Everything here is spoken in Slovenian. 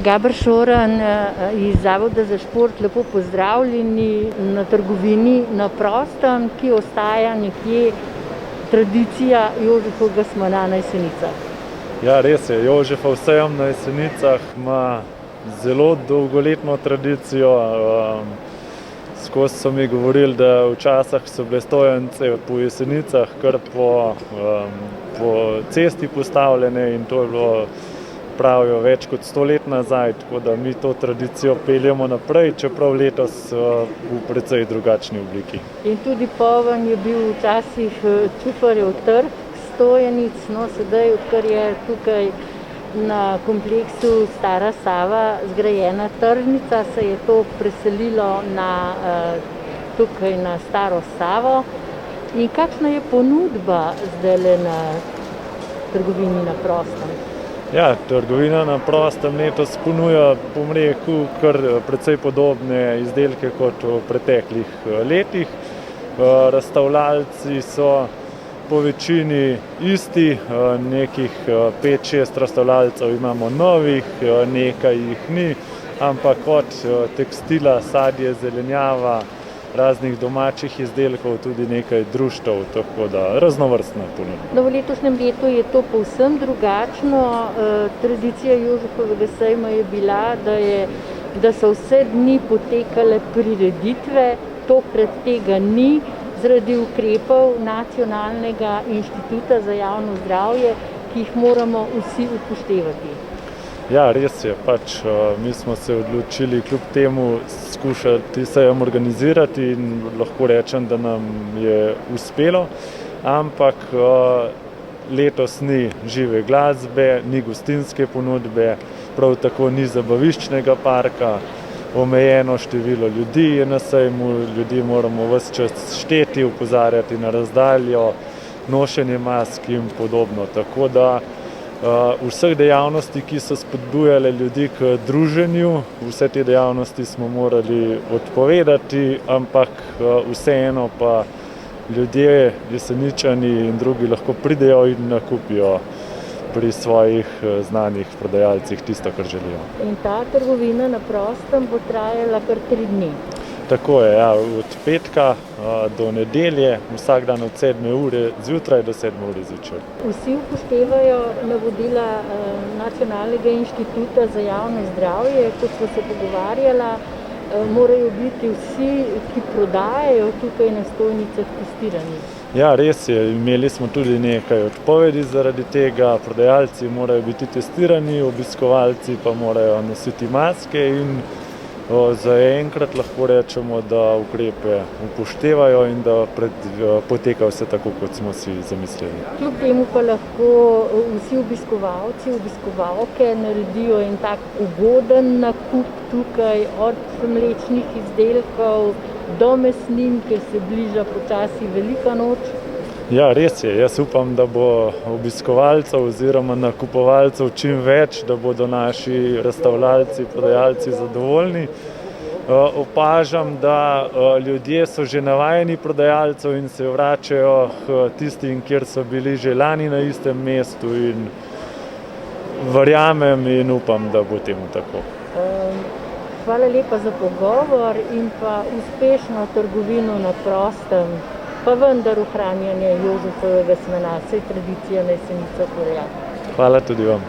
Gaber Šoran iz Zavoda za šport, lepo pozdravljeni na trgovini na prostem, ki ostaja nekje tradicija Jožefovega semena na Jesenicah. Ja, res je. Jožefov sejem na Jesenicah ima zelo dolgoletno tradicijo. Skozi so mi govorili, da včasih so bile stojnice po Jesenicah kar po cesti postavljene in to je bilo, pravijo, več kot 100 let nazaj, tako da mi to tradicijo peljemo naprej, čeprav letos v precej drugačni obliki. In tudi poln je bil včasih Čufarjev trg stojenic, no sedaj, odkar je tukaj na kompleksu Stara Sava zgrajena tržnica, se je to preselilo tukaj na Staro Savo. In kakšna je ponudba zdajle na trgovini na prostem? Ja, trgovina na prostem letos ponuja, bom rekel, kar precej podobne izdelke kot v preteklih letih. Razstavljalci so po večini isti, nekih 5-6 razstavljalcev imamo novih, nekaj jih ni, ampak od tekstila, sadje, zelenjava, raznih domačih izdelkov, tudi nekaj društev, tako da raznovrstna ponudba. No, v letošnjem letu je to povsem drugačno. Tradicija Jožefovega sejma je bila, da so vse dni potekale prireditve, tokrat tega ni, zaradi ukrepov Nacionalnega inštituta za javno zdravje, ki jih moramo vsi upoštevati. Ja, res je, mi smo se odločili kljub temu skušati sejem organizirati in lahko rečem, da nam je uspelo, ampak letos ni žive glasbe, ni gostinske ponudbe, prav tako ni zabaviščnega parka, omejeno število ljudi je na sejmu, ljudi moramo ves čas šteti, opozarjati na razdaljo, nošenje mask in podobno, tako da vseh dejavnosti, ki so spodbujale ljudi k druženju, vse te dejavnosti smo morali odpovedati, ampak vseeno pa ljudje, Jeseničani in drugi lahko pridejo in nakupijo pri svojih znanih prodajalcih tisto, kar želijo. In ta trgovina na prostem bo trajala kar 3 dni. Tako je, ja, od petka do nedelje, vsak dan od 7 ure zjutraj do 7 ure zvečer. Vsi upoštevajo navodila Nacionalnega inštituta za javno zdravje, kot smo se pogovarjala, morajo biti vsi, ki prodajajo tukaj na stojnicah, testirani. Ja, res je, imeli smo tudi nekaj odpovedi zaradi tega, prodajalci morajo biti testirani, obiskovalci pa morajo nositi maske in zaenkrat lahko rečemo, da ukrepe upoštevajo in da poteka vse tako, kot smo si zamislili. Kljub temu pa lahko vsi obiskovalci, obiskovalke naredijo en tak ugoden nakup tukaj, od mlečnih izdelkov do mesnin, ker se bliža počasi velika noč. Ja, res je. Jaz upam, da bo obiskovalcev oziroma nakupovalcev čim več, da bodo naši razstavljalci, prodajalci zadovoljni. Opažam, da ljudje so že navajeni prodajalcev in se vračajo k tistim, kjer so bili že lani na istem mestu in verjamem in upam, da bo temu tako. Hvala lepa za pogovor in pa uspešno trgovino na prostem, pa vendar ohranjanje Jožefovega semena, saj tradicija na Jesenicah ureja. Hvala tudi vam.